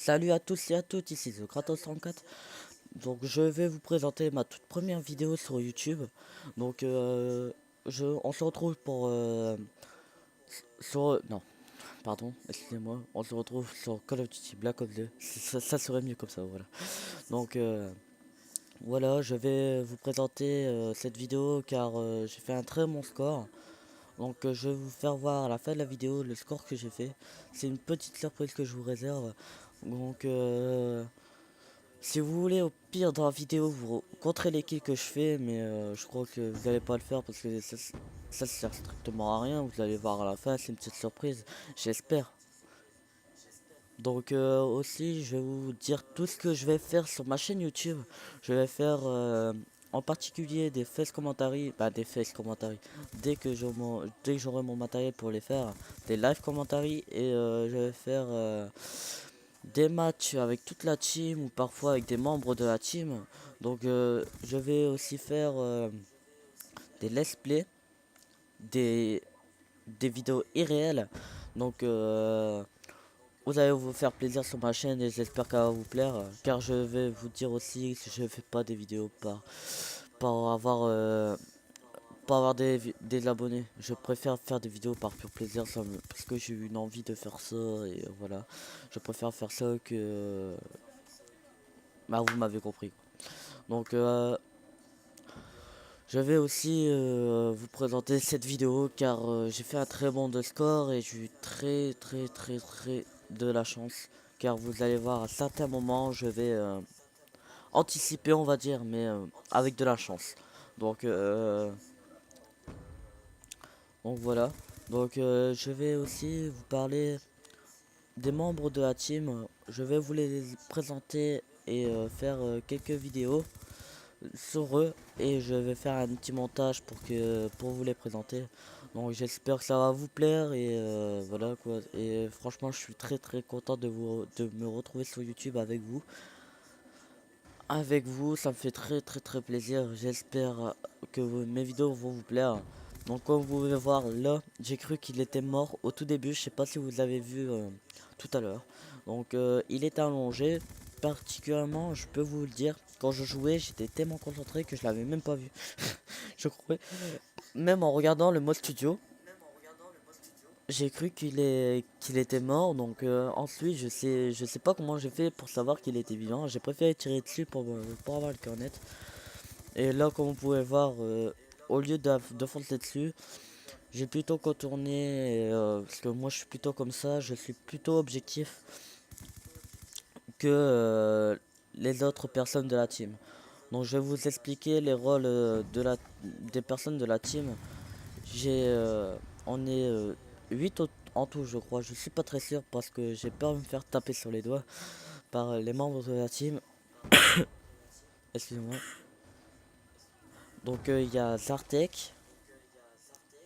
Salut à tous et à toutes, ici The Kratos 34. Donc je vais vous présenter ma toute première vidéo sur YouTube. Donc on se retrouve pour non, pardon, excusez-moi. On se retrouve sur Call of Duty Black Ops 2. Ça serait mieux comme ça, voilà. Donc voilà, je vais vous présenter cette vidéo car j'ai fait un très bon score. Donc je vais vous faire voir à la fin de la vidéo le score que j'ai fait. C'est une petite surprise que je vous réserve. Donc si vous voulez, au pire dans la vidéo, vous rencontrez les kills que je fais, mais je crois que vous n'allez pas le faire parce que ça sert strictement à rien. Vous allez voir à la fin, c'est une petite surprise, j'espère. Donc aussi, je vais vous dire tout ce que je vais faire sur ma chaîne YouTube. Je vais faire en particulier des face commentary, des face commentary, dès que j'aurai mon matériel pour les faire, des live commentary et je vais faire des matchs avec toute la team ou parfois avec des membres de la team. Donc je vais aussi faire des let's play, des, des vidéos irréelles. Donc vous allez vous faire plaisir sur ma chaîne et j'espère qu'elle va vous plaire. Car je vais vous dire aussi que je fais pas des vidéos par avoir, des abonnés. Je préfère faire des vidéos par pur plaisir parce que j'ai eu une envie de faire ça et voilà. Je préfère faire ça que... vous m'avez compris. Donc je vais aussi vous présenter cette vidéo car j'ai fait un très bon de score et j'ai eu très de la chance. Car vous allez voir à certains moments je vais anticiper on va dire mais avec de la chance. Donc, donc voilà. Donc je vais aussi vous parler des membres de la team. Je vais vous les présenter et faire quelques vidéos sur eux et je vais faire un petit montage pour vous les présenter. Donc j'espère que ça va vous plaire et voilà quoi. Et franchement je suis très content de me retrouver sur YouTube avec vous. Avec vous, ça me fait très plaisir. J'espère que mes vidéos vont vous plaire. Donc comme vous pouvez voir là, j'ai cru qu'il était mort au tout début. Je sais pas si vous avez vu tout à l'heure. Donc il est allongé. Particulièrement, je peux vous le dire, quand je jouais, j'étais tellement concentré que je l'avais même pas vu. Je croyais, même en regardant le mode studio, j'ai cru qu'il était mort. Donc ensuite, je sais pas comment j'ai fait pour savoir qu'il était vivant. J'ai préféré tirer dessus pour avoir le cœur net. Et là, comme vous pouvez voir, au lieu de foncer dessus, j'ai plutôt contourné, parce que moi je suis plutôt comme ça, je suis plutôt objectif que les autres personnes de la team. Donc je vais vous expliquer les rôles des personnes de la team. J'ai, on est 8 en tout je crois, je suis pas très sûr parce que j'ai peur de me faire taper sur les doigts par les membres de la team. Excusez-moi. Donc il y a Zartek,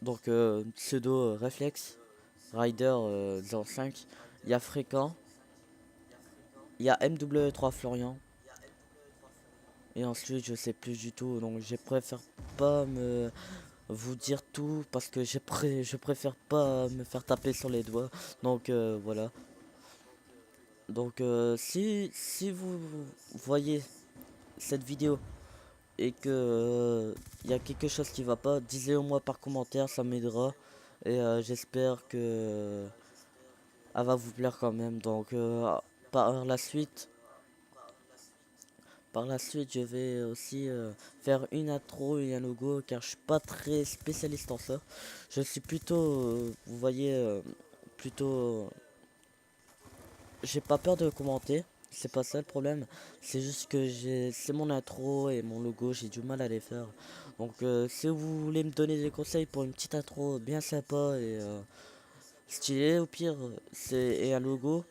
donc pseudo réflexe, Rider 05, il y a Fréquent, il y a MW3 Florian, et ensuite je sais plus du tout, donc je préfère pas me vous dire tout parce que je préfère pas me faire taper sur les doigts, donc voilà. Donc si vous voyez cette vidéo et que il y a quelque chose qui va pas, disez-le moi par commentaire, ça m'aidera et j'espère que elle va vous plaire quand même. Donc par la suite, je vais aussi faire une intro et un logo car je suis pas très spécialiste en ça. Je suis plutôt, vous voyez, plutôt, j'ai pas peur de commenter. C'est pas ça le problème, c'est juste que c'est mon intro et mon logo, j'ai du mal à les faire. Donc si vous voulez me donner des conseils pour une petite intro bien sympa et stylée au pire, et un logo,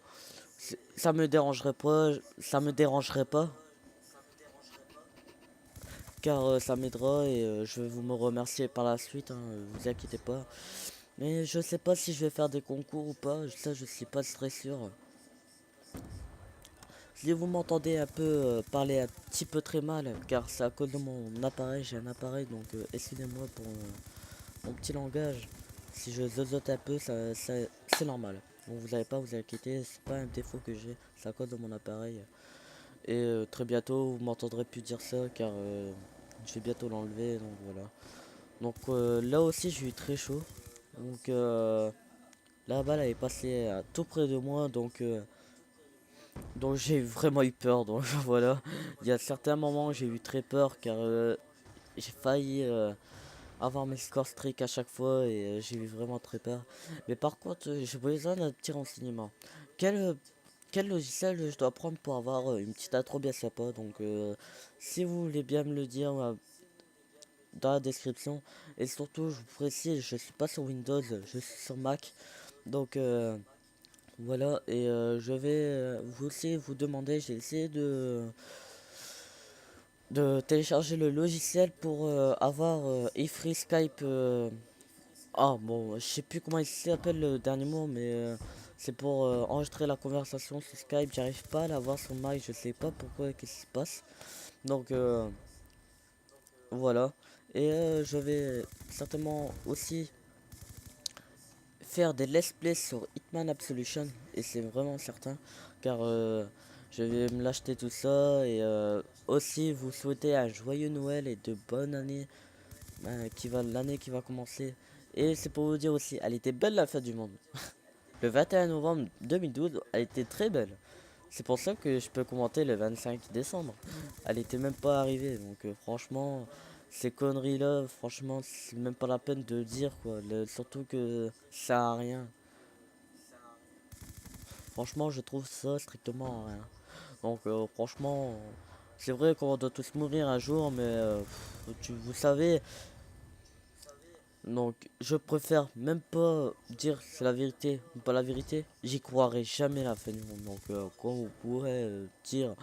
ça me dérangerait pas, car ça m'aidera et je vais vous me remercier par la suite, hein, vous inquiétez pas. Mais je sais pas si je vais faire des concours ou pas, ça je suis pas très sûr. Si vous m'entendez un peu parler un petit peu très mal, car c'est à cause de mon appareil, j'ai un appareil, donc excusez-moi pour mon petit langage. Si je zozote un peu, c'est normal. donc vous n'avez pas à vous inquiéter, c'est pas un défaut que j'ai, c'est à cause de mon appareil. Et très bientôt vous m'entendrez plus dire ça car je vais bientôt l'enlever, donc voilà. Donc là aussi j'ai eu très chaud, donc la balle elle est passée tout près de moi, donc j'ai vraiment eu peur, donc voilà. Il y a certains moments où j'ai eu très peur car j'ai failli avoir mes scores streak à chaque fois et j'ai eu vraiment très peur. Mais par contre, j'ai besoin d'un petit renseignement. Quel, euh, quel logiciel je dois prendre pour avoir une petite intro bien sympa? Donc, si vous voulez bien me le dire dans la description. Et surtout, je vous précise, je suis pas sur Windows, je suis sur Mac. Donc, voilà. Et je vais vous aussi vous demander, j'ai essayé de télécharger le logiciel pour avoir eFree Skype. Ah bon, je sais plus comment il s'appelle le dernier mot, mais c'est pour enregistrer la conversation sur Skype. J'arrive pas à l'avoir sur Mac, je sais pas pourquoi, qu'est-ce qui se passe. Donc voilà. Et je vais certainement aussi faire des let's play sur Hitman Absolution, et c'est vraiment certain, car je vais me l'acheter tout ça, et aussi vous souhaiter un joyeux Noël et de bonnes années l'année qui va commencer. Et c'est pour vous dire aussi, elle était belle la fête du monde. Le 21 novembre 2012, elle était très belle. C'est pour ça que je peux commenter le 25 décembre. Elle était même pas arrivée, donc franchement, ces conneries là, franchement, c'est même pas la peine de dire quoi. Surtout que ça a rien. Franchement, je trouve ça strictement rien. Donc franchement, c'est vrai qu'on doit tous mourir un jour, mais vous savez. Donc, je préfère même pas dire c'est la vérité ou pas la vérité. J'y croirai jamais la fin du monde. Donc, quand vous pourrez dire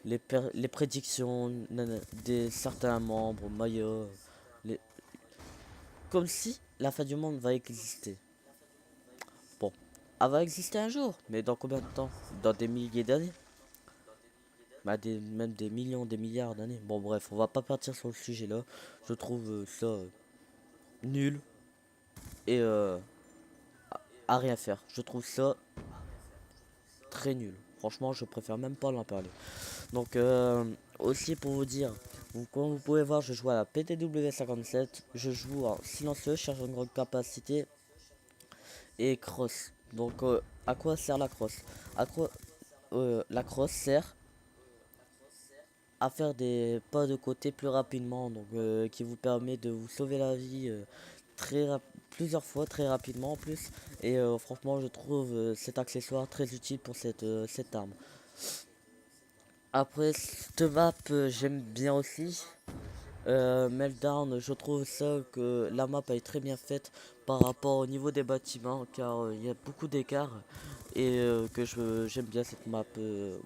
les prédictions des certains membres, Maya, les... comme si la fin du monde va exister. Bon, elle va exister un jour, mais dans combien de temps? Dans des milliers d'années? Bah, même des millions, des milliards d'années. Bon, bref, on va pas partir sur le sujet là. Je trouve ça nul et à rien faire. Je trouve ça très nul. Franchement, je préfère même pas l'en parler. Donc, aussi pour vous dire, comme vous pouvez voir, je joue à la PTW 57. Je joue en silencieux, cherche une grande capacité et cross. Donc, à quoi sert la cross? À quoi la cross sert à faire des pas de côté plus rapidement, donc qui vous permet de vous sauver la vie plusieurs fois très rapidement en plus. Et franchement, je trouve cet accessoire très utile pour cette arme. Après, cette map, j'aime bien aussi. Meltdown, je trouve ça que la map est très bien faite par rapport au niveau des bâtiments, car il y a beaucoup d'écart, et que j'aime bien cette map.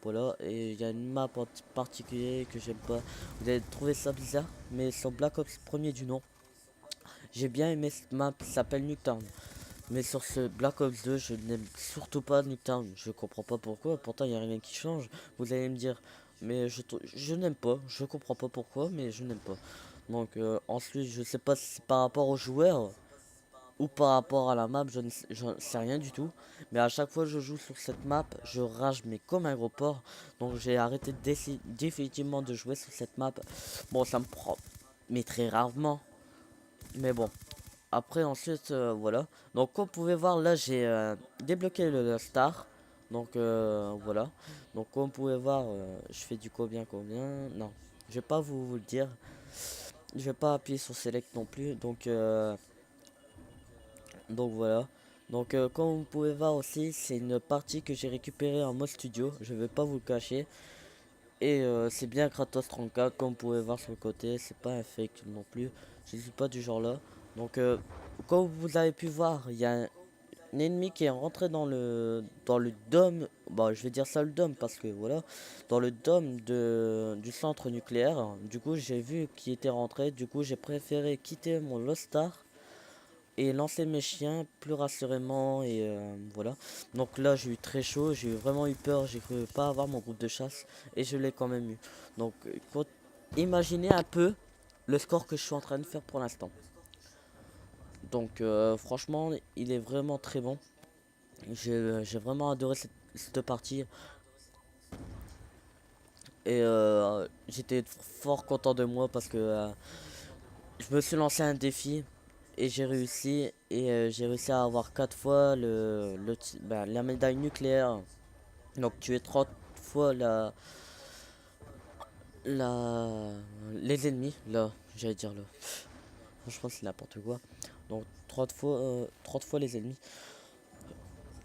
Voilà, et il y a une map en particulier que j'aime pas. Vous allez trouver ça bizarre, mais sur Black Ops premier du nom, j'ai bien aimé cette map, ça s'appelle Nuketown. Mais sur ce Black Ops 2, je n'aime surtout pas Nuketown. Je comprends pas pourquoi, pourtant il n'y a rien qui change. Vous allez me dire, mais je n'aime pas, je comprends pas pourquoi, mais je n'aime pas. Donc ensuite, je sais pas si c'est par rapport aux joueurs ou par rapport à la map, je ne sais rien du tout. Mais à chaque fois que je joue sur cette map, je rage mais comme un gros porc. Donc j'ai arrêté définitivement de jouer sur cette map. Bon, ça me prend, mais très rarement. Mais bon, après ensuite voilà, donc comme vous pouvez voir là j'ai débloqué le star, donc voilà, donc comme vous pouvez voir je fais du combien, non je vais pas vous le dire, je vais pas appuyer sur select non plus, donc voilà. Donc comme vous pouvez voir aussi, c'est une partie que j'ai récupérée en mode studio, je vais pas vous le cacher. Et c'est bien Kratos 34, comme vous pouvez voir sur le côté, c'est pas un fake non plus, je suis pas du genre là. Donc comme vous avez pu voir, il y a un ennemi qui est rentré dans le dôme, bah je vais dire ça le dôme parce que voilà, dans le dôme du centre nucléaire. Du coup j'ai vu qu'il était rentré, du coup j'ai préféré quitter mon Lost Star et lancer mes chiens plus rassurément, et voilà. Donc là j'ai eu très chaud, j'ai vraiment eu peur, j'ai cru pas avoir mon groupe de chasse et je l'ai quand même eu. Donc imaginez un peu le score que je suis en train de faire pour l'instant. Donc franchement il est vraiment très bon. J'ai vraiment adoré cette partie. Et j'étais fort content de moi parce que je me suis lancé un défi et j'ai réussi. Et j'ai réussi à avoir 4 fois la médaille nucléaire. Donc tu es 30 fois la, les ennemis. Là, j'allais dire là. Franchement, c'est n'importe quoi. Donc 30 fois les ennemis.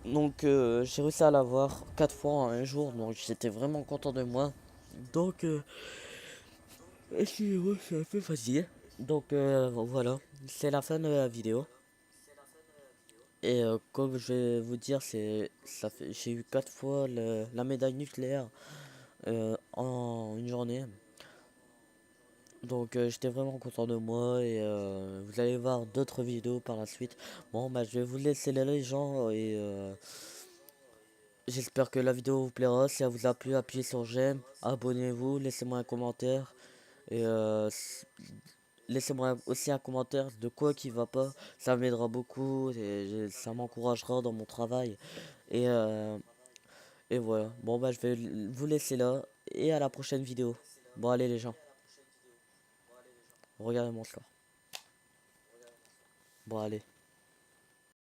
Donc j'ai réussi à l'avoir 4 fois en un jour. Donc j'étais vraiment content de moi. Donc excusez-moi, c'est un peu fatigué. Donc voilà, c'est la fin de la vidéo. Et comme je vais vous dire, j'ai eu 4 fois la médaille nucléaire en une journée. Donc j'étais vraiment content de moi et vous allez voir d'autres vidéos par la suite. Bon bah je vais vous laisser là les gens et j'espère que la vidéo vous plaira. Si elle vous a plu, appuyez sur j'aime, abonnez-vous, laissez-moi un commentaire et laissez-moi aussi un commentaire de quoi qui va pas. Ça m'aidera beaucoup et ça m'encouragera dans mon travail. Et, euh, et voilà. Bon bah je vais vous laisser là et à la prochaine vidéo. Bon allez les gens, regardez mon score. Bon allez.